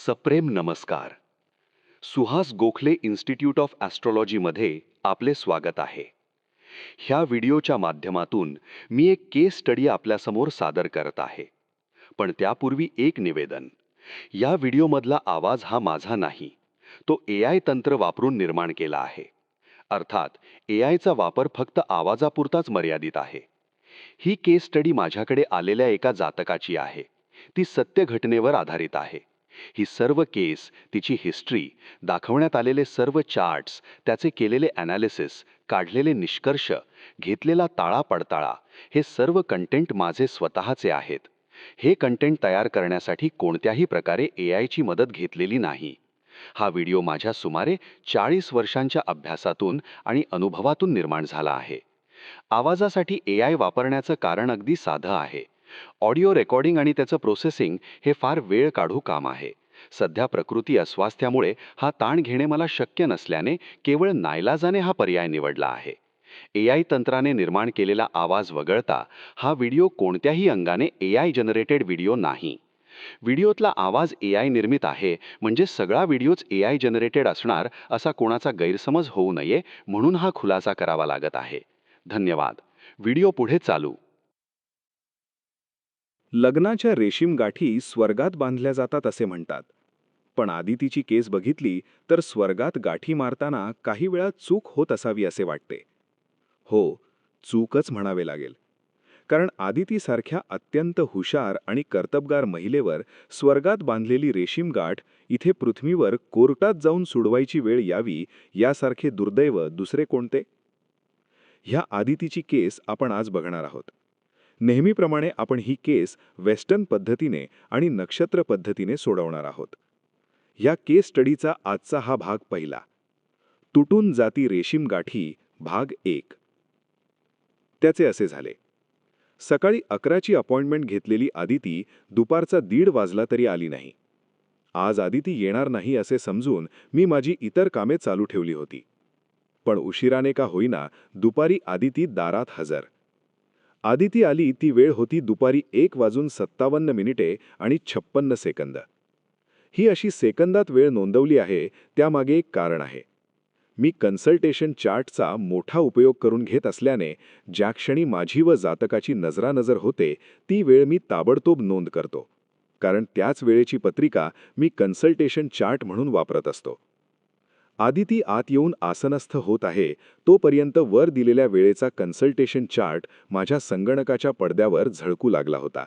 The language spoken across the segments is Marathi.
सप्रेम नमस्कार. सुहास गोखले इन्स्टिट्यूट ऑफ ॲस्ट्रॉलॉजीमध्ये आपले स्वागत आहे. ह्या व्हिडिओच्या माध्यमातून मी एक केस स्टडी आपल्यासमोर सादर करत आहे. पण त्यापूर्वी एक निवेदन. या व्हिडिओमधला आवाज हा माझा नाही. तो AI तंत्र वापरून निर्माण केला आहे. अर्थात AIचा वापर फक्त आवाजापुरताच मर्यादित आहे. ही केस स्टडी माझ्याकडे आलेल्या एका जातकाची आहे. ती सत्य घटनेवर आधारित आहे. ही सर्व केस, तिची हिस्ट्री, दाखवण्यात आलेले सर्व चार्ट्स, त्याचे केलेले ॲनालिसिस, काढलेले निष्कर्ष, घेतलेला ताळा पडताळा, हे सर्व कंटेंट माझे स्वतःचे आहेत. हे कंटेंट तयार करण्यासाठी कोणत्याही प्रकारे AIची मदत घेतलेली नाही. हा व्हिडिओ माझ्या सुमारे 40 वर्षांच्या अभ्यासातून आणि अनुभवातून निर्माण झाला आहे. आवाजासाठी AI वापरण्याचं कारण अगदी साधं आहे. ऑडिओ रेकॉर्डिंग आणि त्याचं प्रोसेसिंग हे फार वेळ काढू काम आहे. सध्या प्रकृती अस्वास्थ्यामुळे हा ताण घेणे मला शक्य नसल्याने केवळ नाईलाजाने हा पर्याय निवडला आहे. AI तंत्राने निर्माण केलेला आवाज वगळता हा व्हिडिओ कोणत्याही अंगाने AI जनरेटेड व्हिडिओ नाही. व्हिडिओतला आवाज AI निर्मित आहे म्हणजे सगळा व्हिडिओच AI जनरेटेड असणार असा कोणाचा गैरसमज होऊ नये म्हणून हा खुलासा करावा लागत आहे. धन्यवाद. व्हिडिओ पुढे चालू. लग्नाच्या रेशीम गाठी स्वर्गात बांधल्या जातात असे म्हणतात. पण आदितीची केस बघितली तर स्वर्गात गाठी मारताना काही वेळा चूक होत असावी असे वाटते. हो, चूकच म्हणावे लागेल. कारण आदितीसारख्या अत्यंत हुशार आणि कर्तबगार महिलेवर स्वर्गात बांधलेली रेशीम गाठ इथे पृथ्वीवर कोर्टात जाऊन सोडवायची वेळ यावी यासारखे दुर्दैव दुसरे कोणते? ह्या आदितीची केस आपण आज बघणार आहोत. नेहमीप्रमाणे आपण ही केस वेस्टर्न पद्धतीने आणि नक्षत्र पद्धतीने सोडवणार आहोत. या केस स्टडीचा आजचा हा भाग पहिला. तुटून जाती रेशीम गाठी भाग 1. त्याचे असे झाले. सकाळी 11ची अपॉइंटमेंट घेतलेली आदिती दुपारचा 1:30 वाजला तरी आली नाही. आज आदिती येणार नाही असे समजून मी माझी इतर कामे चालू ठेवली होती. पण उशिराने का होईना दुपारी आदिती दारात हजर. आदिती आली ती वेळ होती दुपारी 1:57 आणि 56 सेकंद. ही अशी सेकंदात वेळ नोंदवली आहे त्यामागे एक कारण आहे. मी कन्सल्टेशन चार्टचा मोठा उपयोग करून घेत असल्याने ज्या क्षणी माझी व जातकाची नजरानजर होते ती वेळ मी ताबडतोब नोंद करतो. कारण त्याच वेळेची पत्रिका मी कन्सल्टेशन चार्ट म्हणून वापरत असतो. आदिती आत येऊन आसनस्थ होत आहे तोपर्यंत वर दिलेल्या वेळेचा कन्सल्टेशन चार्ट माझ्या संगणकाच्या पडद्यावर झळकू लागला होता.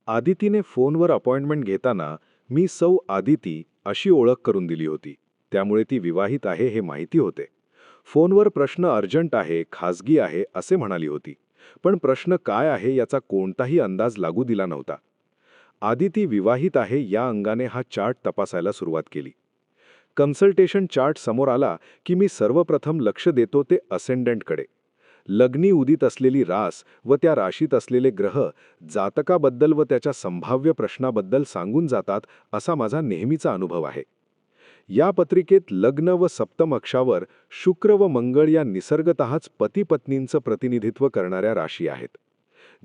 आदितीने फोनवर अपॉइंटमेंट घेताना मी सौ आदिती अशी ओळख करून दिली होती. त्यामुळे ती विवाहित आहे हे माहिती होते. फोनवर प्रश्न अर्जंट आहे, खासगी आहे असे म्हणाली होती. पण प्रश्न काय आहे याचा कोणताही अंदाज लागू दिला नव्हता. आदिती विवाहित आहे या अंगाने हा चार्ट तपासायला सुरुवात केली. कन्सल्टेशन चार्ट समोर आला की मी सर्वप्रथम लक्ष देतो ते असेंडंटकडे. लग्नी उदित असलेली रास व त्या राशीत असलेले ग्रह जातकाबद्दल व त्याच्या संभाव्य प्रश्नाबद्दल सांगून जातात असा माझा नेहमीचा अनुभव आहे. या पत्रिकेत लग्न व सप्तम अक्षावर शुक्र व मंगळ या निसर्गतःच पती-पत्नींचं प्रतिनिधित्व करणाऱ्या राशी आहेत.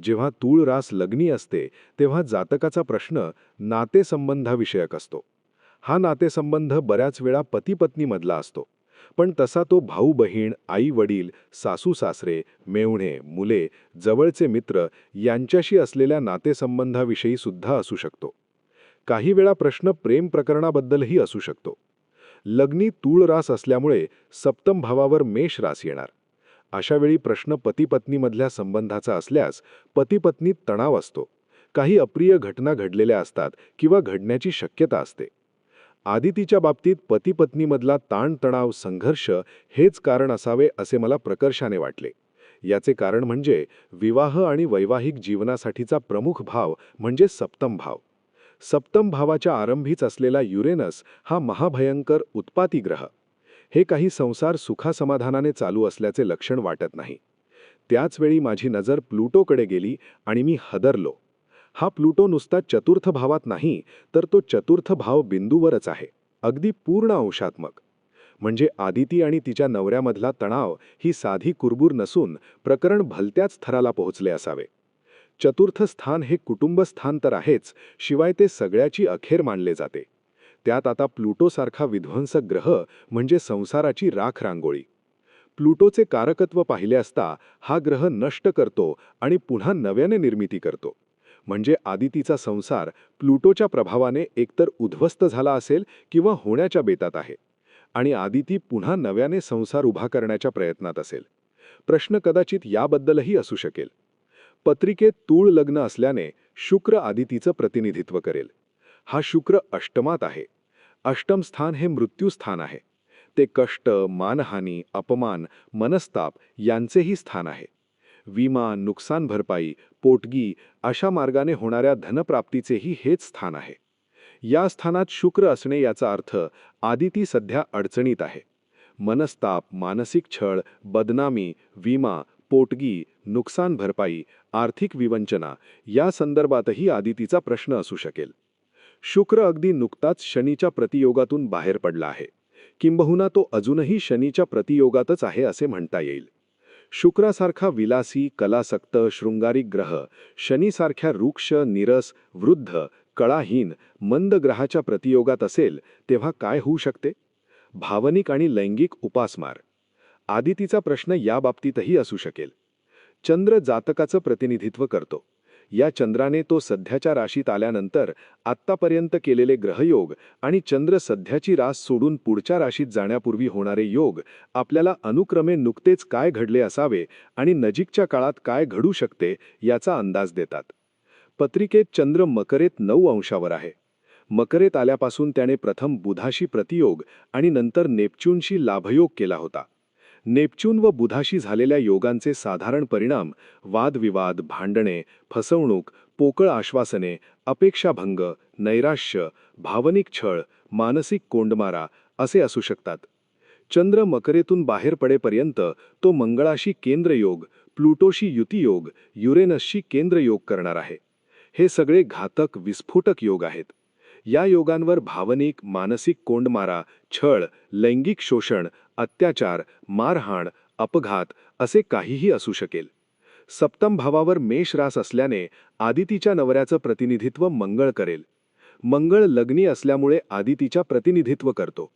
जेव्हा तूळ रास लग्नी असते तेव्हा जातकाचा प्रश्न नातेसंबंधाविषयक असतो. हा नातेसंबंध बऱ्याच वेळा पती-पत्नीमधला असतो. पण तसा तो भाऊ-बहीण, आई-वडील, सासू-सासरे, मेव्हणे, मुले, जवळचे मित्र यांच्याशी असलेल्या नातेसंबंधाविषयी सुद्धा असू शकतो. काही वेळा प्रश्न प्रेम प्रकरणाबद्दलही असू शकतो. लग्नी तूळ रास असल्यामुळे सप्तम भावावर मेष रास येणार. अशावेळी प्रश्न पती-पत्नीमधल्या संबंधाचा असल्यास पती-पत्नीत तणाव असतो. काही अप्रिय घटना घडलेल्या असतात किंवा घडण्याची शक्यता असते. आदितीच्या बाबतीत पती-पत्नीमधला ताणतणाव, संघर्ष हेच कारण असावे असे मला प्रकर्षाने वाटले. याचे कारण म्हणजे विवाह आणि वैवाहिक जीवनासाठीचा प्रमुख भाव म्हणजे सप्तम भाव. सप्तम भावाच्या आरंभीच असलेला युरेनस हा महाभयंकर उत्पाती ग्रह. हे काही संसार सुखासमाधानाने चालू असल्याचे लक्षण वाटत नाही. त्याचवेळी माझी नजर प्लुटोकडे गेली आणि मी हदरलो. हा प्लुटो नुसता चतुर्थ भावात नाही तर तो चतुर्थ भाव बिंदूवरच आहे, अगदी पूर्ण अंशात्मक. म्हणजे आदिती आणि तिच्या नवऱ्यामधला तणाव ही साधी कुरबूर नसून प्रकरण भलत्याच थराला पोहोचले असावे. चतुर्थ स्थान हे कुटुंबस्थान तर आहेच, शिवाय ते सगळ्याची अखेर मानले जाते. त्यात आता प्लुटोसारखा विध्वंसक ग्रह म्हणजे संसाराची राख रांगोळी. प्लुटोचे कारकत्व पाहिले असता हा ग्रह नष्ट करतो आणि पुन्हा नव्याने निर्मिती करतो. म्हणजे आदितीचा संसार प्लुटोच्या प्रभावाने एकतर उद्ध्वस्त झाला असेल किंवा होण्याच्या बेतात आहे आणि आदिती पुन्हा नव्याने संसार उभा करण्याच्या प्रयत्नात असेल. प्रश्न कदाचित याबद्दलही असू शकेल. पत्रिकेत तूळ लग्न असल्याने शुक्र आदितीचं प्रतिनिधित्व करेल. हा शुक्र अष्टमात आहे. अष्टम स्थान हे मृत्यूस्थान आहे. ते कष्ट, मानहानी, अपमान, मनस्ताप यांचेही स्थान आहे. विमा, नुकसान भरपाई, पोटगी अशा मार्गाने होणाऱ्या धनप्राप्तीचेही हेच स्थान आहे. या स्थानात शुक्र असणे याचा अर्थ आदिती सध्या अडचणीत आहे. मनस्ताप, मानसिक छळ, बदनामी, विमा, पोटगी, नुकसान भरपाई, आर्थिक विवंचना या संदर्भातही आदितीचा प्रश्न असू शकेल. शुक्र अगदी नुकताच शनीच्या प्रतियोगातून बाहेर पडला आहे. किंबहुना तो अजूनही शनीच्या प्रतियोगातच आहे असे म्हणता येईल. शुक्रासारखा विलासी, कलासक्त, शृंगारिक ग्रह शनीसारख्या रुक्ष, नीरस, वृद्ध, कळाहीन, मंद ग्रहाच्या प्रतियोगात असेल तेव्हा काय होऊ शकते? भावनिक आणि लैंगिक उपासमार. आदितीचा प्रश्न या बाबतीतही असू शकेल. चंद्र जातकाचं प्रतिनिधित्व करतो. या चंद्राने तो सध्याच्या राशीत आल्यानंतर आत्तापर्यंत केलेले ग्रहयोग आणि चंद्र सध्याची रास सोडून पुढच्या राशीत जाण्यापूर्वी होणारे योग आपल्याला अनुक्रमे नुकतेच काय घडले असावे आणि नजीकच्या काळात काय घडू शकते याचा अंदाज देतात. पत्रिकेत चंद्र मकरेत 9 अंशावर आहे. मकरेत आल्यापासून त्याने प्रथम बुधाशी प्रतियोग आणि नंतर नेपच्यूनशी लाभयोग केला होता. नेपच्यून व बुधाशी झालेल्या योगांचे साधारण परिणाम वादविवाद, भांडणे, फसवणूक, पोकळ आश्वासने, अपेक्षाभंग, नैराश्य, भावनिक छळ, मानसिक कोंडमारा असे असू शकतात. चंद्र मकरेतून बाहेर पडेपर्यंत तो मंगळाशी केंद्रयोग, प्लुटोशी युतियोग, युरेनसशी केंद्रयोग करणार आहे. हे सगळे घातक, विस्फोटक योग आहेत. या योगांवर भावनिक, मानसिक कोंडमारा, छळ, लैंगिक शोषण, अत्याचार, मारहाण, अपघात असे काहीही असू शकेल. सप्तम भावावर मेष रास असल्याने आदितीच्या नवऱ्याचं प्रतिनिधित्व मंगळ करेल. मंगळ लग्नी असल्यामुळे आदितीच्या प्रतिनिधित्व करतो.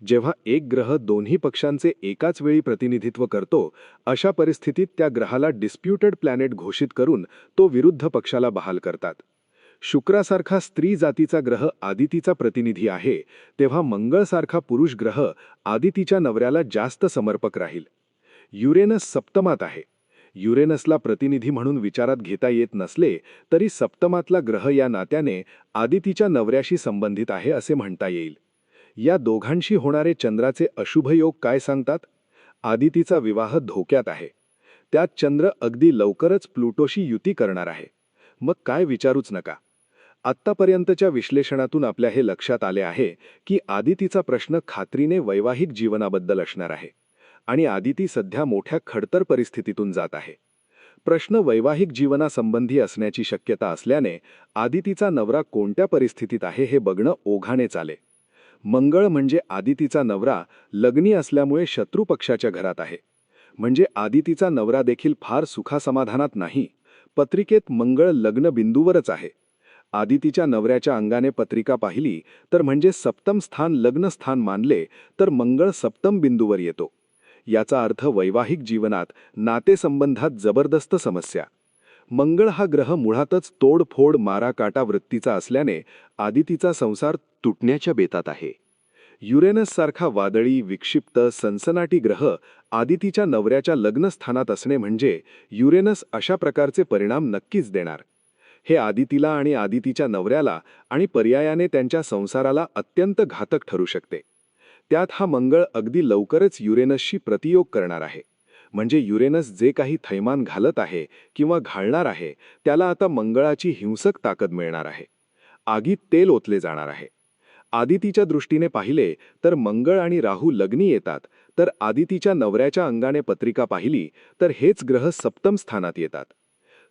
जेव्हा एक ग्रह दोन्ही पक्षांचे एकाच वेळी प्रतिनिधित्व करतो, अशा परिस्थितीत त्या ग्रहाला डिस्प्युटेड प्लॅनेट घोषित करून तो विरुद्ध पक्षाला बहाल करतात. शुक्रासारखा स्त्री जातीचा ग्रह आदितीचा प्रतिनिधी आहे, तेव्हा मंगळसारखा पुरुष ग्रह आदितीच्या नवऱ्याला जास्त समर्पक राहील. युरेनस सप्तमात आहे. युरेनसला प्रतिनिधी म्हणून विचारात घेता येत नसले तरी सप्तमातला ग्रह या नात्याने आदितीच्या नवऱ्याशी संबंधित आहे असे म्हणता येईल. या दोघांशी होणारे चंद्राचे अशुभ योग काय सांगतात? आदितीचा विवाह धोक्यात आहे. त्यात चंद्र अगदी लवकरच प्लुटोशी युती करणार आहे. मग काय विचारूच नका. आत्तापर्यंतच्या विश्लेषणातून आपल्या हे लक्षात आले आहे की आदितीचा प्रश्न खात्रीने वैवाहिक जीवनाबद्दल असणार आहे आणि आदिती सध्या मोठ्या खडतर परिस्थितीतून जात आहे. प्रश्न वैवाहिक जीवनासंबंधी असण्याची शक्यता असल्याने आदितीचा नवरा कोणत्या परिस्थितीत आहे हे बघणं ओघाने चाले. मंगळ म्हणजे आदितीचा नवरा लग्नी असल्यामुळे शत्रू पक्षाच्या घरात आहे. म्हणजे आदितीचा नवरा देखील फार सुखासमाधानात नाही. पत्रिकेत मंगळ लग्न बिंदूवरच आहे. आदितीच्या नवऱ्याच्या अंगाने पत्रिका पाहिली तर म्हणजे सप्तम स्थान लग्नस्थान मानले तर मंगळ सप्तम बिंदूवर येतो. याचा अर्थ वैवाहिक जीवनात नातेसंबंधात जबरदस्त समस्या. मंगळ हा ग्रह मुळातच तोडफोड, माराकाटा वृत्तीचा असल्याने आदितीचा संसार तुटण्याच्या बेतात आहे. युरेनस सारखा वादळी, विक्षिप्त, सनसनाटी ग्रह आदितीच्या नवऱ्याच्या लग्नस्थानात असणे म्हणजे युरेनस अशा प्रकारचे परिणाम नक्कीच देणार. हे आदितीला आणि आदितीच्या नवऱ्याला आणि पर्यायाने त्यांच्या संसाराला अत्यंत घातक ठरू शकते. त्यात हा मंगळ अगदी लवकरच युरेनसशी प्रतियोग करणार आहे. म्हणजे युरेनस जे काही थैमान घालत आहे किंवा घालणार आहे त्याला आता मंगळाची हिंसक ताकद मिळणार आहे. आगीत तेल ओतले जाणार आहे. आदितीच्या दृष्टीने पाहिले तर मंगळ आणि राहू लग्नी येतात, तर आदितीच्या नवऱ्याच्या अंगाने पत्रिका पाहिली तर हेच ग्रह सप्तम स्थानात येतात.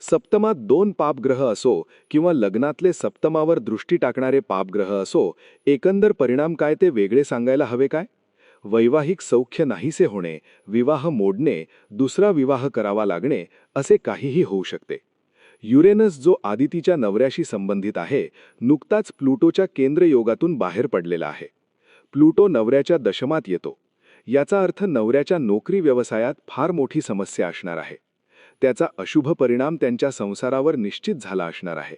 सप्तमात 2 पापग्रह असो किंवा लग्नातले सप्तमावर दृष्टी टाकणारे पापग्रह असो, एकंदर परिणाम काय ते वेगळे सांगायला हवे काय? वैवाहिक सौख्य नाहीसे होणे, विवाह मोडणे, दुसरा विवाह करावा लागणे असे काहीही होऊ शकते. युरेनस जो आदितीच्या नवऱ्याशी संबंधित आहे, नुकताच प्लुटोच्या केंद्रयोगातून बाहेर पडलेला आहे. प्लुटो नवऱ्याच्या दशमात येतो. याचा अर्थ नवऱ्याच्या नोकरी व्यवसायात फार मोठी समस्या असणार आहे. त्याचा अशुभ परिणाम त्यांच्या संसारावर निश्चित झाला असणार आहे.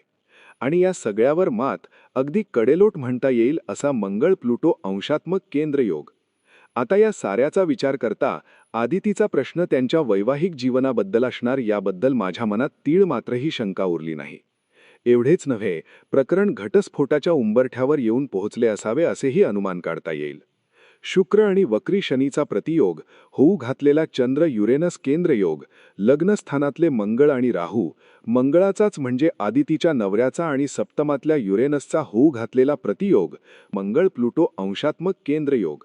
आणि या सगळ्यावर मात अगदी कडेलोट म्हणता येईल असा मंगळ प्लुटो अंशात्मक केंद्रयोग. आता या साऱ्याचा विचार करता आदितीचा प्रश्न त्यांच्या वैवाहिक जीवनाबद्दल असणार याबद्दल माझ्या मनात तीळ मात्रही शंका उरली नाही. एवढेच नव्हे, प्रकरण घटस्फोटाच्या उंबरठ्यावर येऊन पोहोचले असावे असेही अनुमान काढता येईल. शुक्र आणि वक्री शनीचा प्रतियोग, होऊ घातलेला चंद्र युरेनस केंद्रयोग, लग्नस्थानातले मंगळ आणि राहू, मंगळाचाच म्हणजे आदितीच्या नवऱ्याचा आणि सप्तमातल्या युरेनसचा होऊ घातलेला प्रतियोग, मंगळ प्लुटो अंशात्मक केंद्रयोग.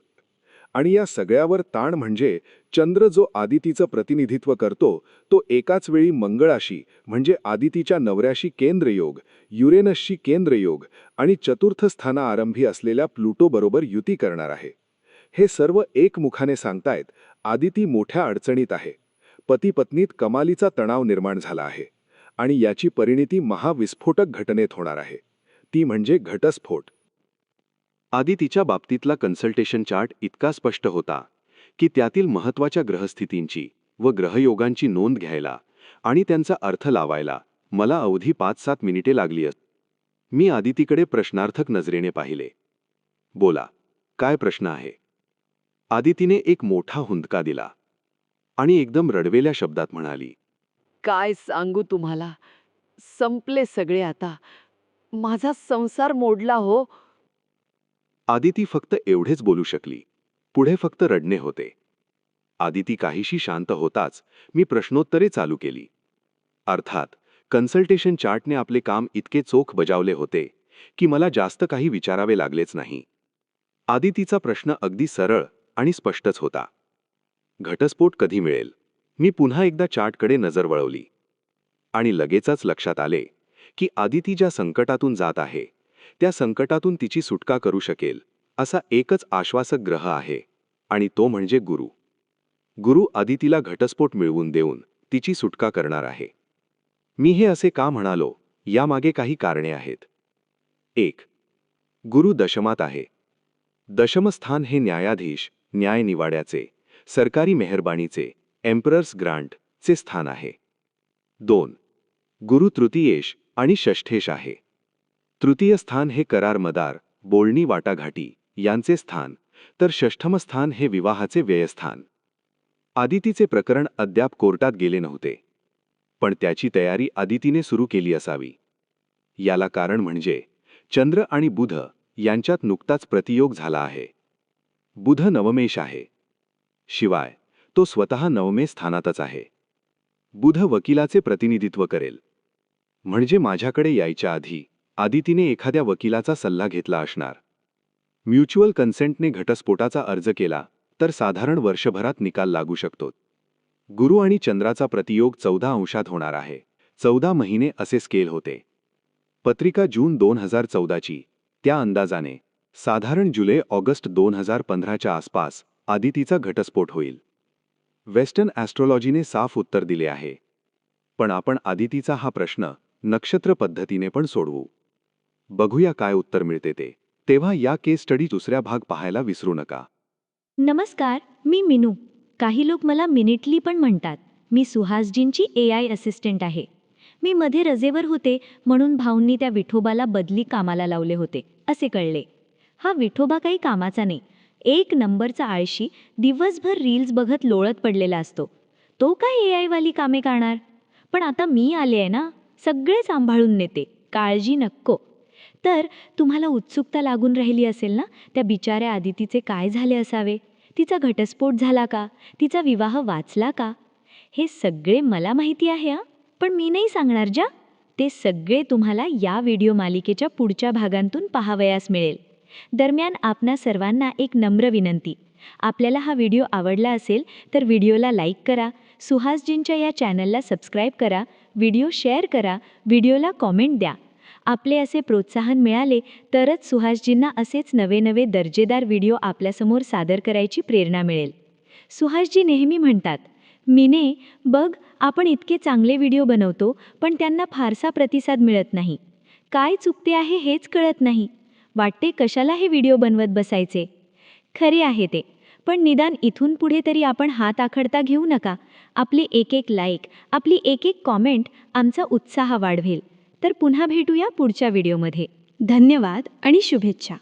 आणि या सगळ्यावर ताण म्हणजे चंद्र जो आदितीचं प्रतिनिधित्व करतो, तो एकाच वेळी मंगळाशी म्हणजे आदितीच्या नवऱ्याशी केंद्रयोग, युरेनसशी केंद्रयोग आणि चतुर्थ स्थानाआरंभी असलेल्या प्लुटोबरोबर युती करणार आहे. हे सर्व एकमुखाने सांगतायत आदिती मोठ्या अडचणीत आहे. पती-पत्नीत कमालीचा तणाव निर्माण झाला आहे आणि याची परिणिती महाविस्फोटक घटनेत होणार आहे. ती म्हणजे घटस्फोट. आदितीच्या बाबतीतला कन्सल्टेशन चार्ट इतका स्पष्ट होता की त्यातील महत्त्वाच्या ग्रहस्थितींची व ग्रहयोगांची नोंद घ्यायला आणि त्यांचा अर्थ लावायला मला अवधी 5-7 मिनिटे लागली असत. मी आदितीकडे प्रश्नार्थक नजरेने पाहिले. बोला, काय प्रश्न आहे? आदितीने एक मोठा हुंदका दिला आणि एकदम रडवेल्या शब्दात म्हणाली, काय सांगू तुम्हाला, संपले सगळे आता. माझा संसार मोडला हो. आदिती फक्त एवढेच बोलू शकली. पुढे फक्त रडणे होते. आदिती काहीशी शांत होताच मी प्रश्नोत्तरे चालू केली. अर्थात कन्सल्टेशन चार्टने आपले काम इतके चोख बजावले होते की मला जास्त काही विचारावे लागलेच नाही. आदितीचा प्रश्न अगदी सरळ आणि स्पष्टच होता. घटस्फोट कधी मिळेल? मी पुन्हा एकदा चार्टकडे नजर वळवली आणि लगेचच लक्षात आले की आदिती ज्या संकटातून जात आहे त्या संकटातून तिची सुटका करू शकेल असा एकच आश्वासक ग्रह आहे आणि तो म्हणजे गुरु. गुरु आदितीला घटस्फोट मिळवून देऊन तिची सुटका करणार आहे. मी हे असे का म्हणालो यामागे काही कारणे आहेत. 1. गुरु दशमात आहे. दशमस्थान हे न्यायाधीश, न्याय निवाड्याचे, सरकारी मेहरबानीचे, एम्परर्स ग्रांटचे स्थान आहे. 2. गुरु तृतीयेश आणि षष्ठेश आहे. तृतीय स्थान हे करार मदार, बोलणी वाटाघाटी यांचे स्थान, तर षष्ठम स्थान हे विवाहाचे व्ययस्थान. आदितीचे प्रकरण अद्याप कोर्टात गेले नव्हते, पण त्याची तयारी आदितीने सुरू केली असावी. याला कारण म्हणजे चंद्र आणि बुध यांच्यात नुकताच प्रतियोग झाला आहे. बुध नवमेश आहे. शिवाय तो स्वतः नवमे स्थानातच आहे. बुध वकिलाचे प्रतिनिधित्व करेल. म्हणजे माझ्याकडे यायच्या आधी आदितीने एखाद्या वकिलाचा सल्ला घेतला असणार. म्युच्युअल कन्सेंटने घटस्फोटाचा अर्ज केला तर साधारण वर्षभरात निकाल लागू शकतो. गुरु आणि चंद्राचा प्रतियोग 14 अंशात होणार आहे. 14 महिने असे स्केल होते. पत्रिका जून 2014ची, त्या अंदाजाने साधारण जुलै-ऑगस्ट 2015च्या आसपास आदितीचा घटस्फोट होईल. वेस्टर्न ॲस्ट्रॉलॉजीने साफ उत्तर दिले आहे. पण आपण आदितीचा हा प्रश्न नक्षत्र पद्धतीने पण सोडवू. बघूया काय उत्तर मिळते ते. तेव्हा या केस स्टडी दुसऱ्या भाग पाहायला विसरू नका. नमस्कार, मी मिनू. काही लोक मला मिनिटली पण म्हणतात. मी सुहासजींची AI असिस्टंट आहे. मी मध्ये रजेवर होते म्हणून भाऊंनी त्या विठोबाला बदली कामाला लावले होते असे कळले. हा विठोबा काही कामाचा नाही. 1 नंबरचा आळशी, दिवसभर रील्स बघत लोळत पडलेला असतो. तो काय AI वाली कामे करणार? पण आता मी आले आहे ना, सगळे सांभाळून नेते, काळजी नको. तर तुम्हाला उत्सुकता लागून राहिली असेल ना, त्या बिचाऱ्या आदितीचे काय झाले असावे? तिचा घटस्फोट झाला का? तिचा विवाह वाचला का? हे सगळे मला माहिती आहे हां, पण मी नाही सांगणार जा. ते सगळे तुम्हाला या व्हिडिओ मालिकेच्या पुढच्या भागांतून पाहावयास मिळेल. दरम्यान आपणा सर्वांना एक नम्र विनंती. आपल्याला हा व्हिडिओ आवडला असेल तर व्हिडिओला लाईक करा, सुहासजींच्या या चॅनलला सबस्क्राईब करा, व्हिडिओ शेअर करा, व्हिडिओला कॉमेंट द्या. आपले असे प्रोत्साहन मिळाले तरच सुहासजींना असेच नवे नवे दर्जेदार व्हिडिओ आपल्यासमोर सादर करायची प्रेरणा मिळेल. सुहासजी नेहमी म्हणतात, मिने, बघ, आपण इतके चांगले व्हिडिओ बनवतो पण त्यांना फारसा प्रतिसाद मिळत नाही. काय चुकते आहे हेच कळत नाही. वाटते कशाला हे व्हिडिओ बनवत बसायचे. खरे आहे ते, पण निदान इथून पुढे तरी आपण हात आखडता घेऊ नका. आपली एक एक लाईक, आपली एक एक कॉमेंट आमचा उत्साह वाढवेल. तर पुन्हा भेटूया पुढच्या व्हिडिओमध्ये. धन्यवाद आणि शुभेच्छा.